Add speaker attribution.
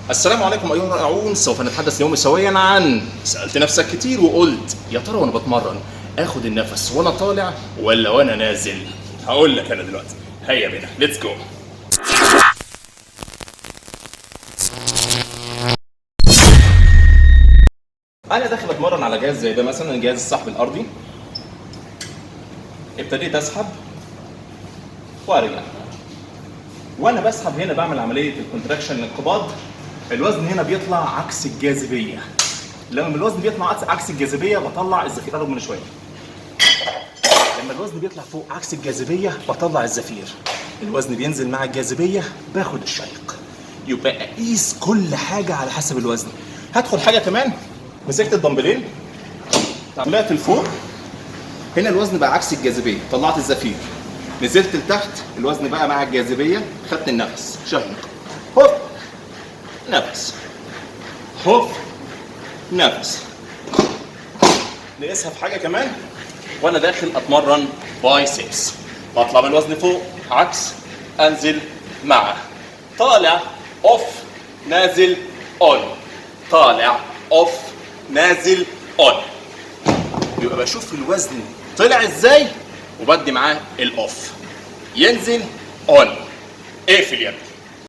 Speaker 1: السلام عليكم أيها الرائعون. سوف نتحدث اليوم سويا عن سألت نفسك كتير وقلت يا ترى وأنا بتمرن آخد النفس وأنا طالع ولا وأنا نازل؟ هقول لك أنا دلوقتي. هيا بينا، ليتس جو. أنا داخل أتمرن على جهاز زي ده مثلا، جهاز السحب الأرضي. ابتديت أسحب وأرجع، وأنا بسحب هنا بعمل عملية الكونتراكشن، الانقباض. الوزن هنا بيطلع عكس الجاذبية. لما الوزن بيطلع عكس الجاذبية بطلع الزفير. قرب من شوية. لما الوزن بيطلع فوق عكس الجاذبية بطلع الزفير. الوزن بينزل مع الجاذبية باخد الشيق. يبقى اقيس كل حاجة على حسب الوزن. هدخل حاجة كمان، مسكت الدمبلين طلعت لفوق، هنا الوزن بقى عكس الجاذبية، طلعت الزفير. نزلت لتحت، الوزن بقى مع الجاذبية، خدت النفس، شهق، هوب، نفس، هوب، نفس. نقيسها في حاجة كمان وانا داخل اتمرن بايسبس. بطلع بالوزن فوق عكس، انزل مع، طالع اوف، نازل اون، طالع اوف، نازل اون. يبقى بشوف الوزن طلع ازاي وبدي معاه الاوف، ينزل اون. اقفل يا ابني.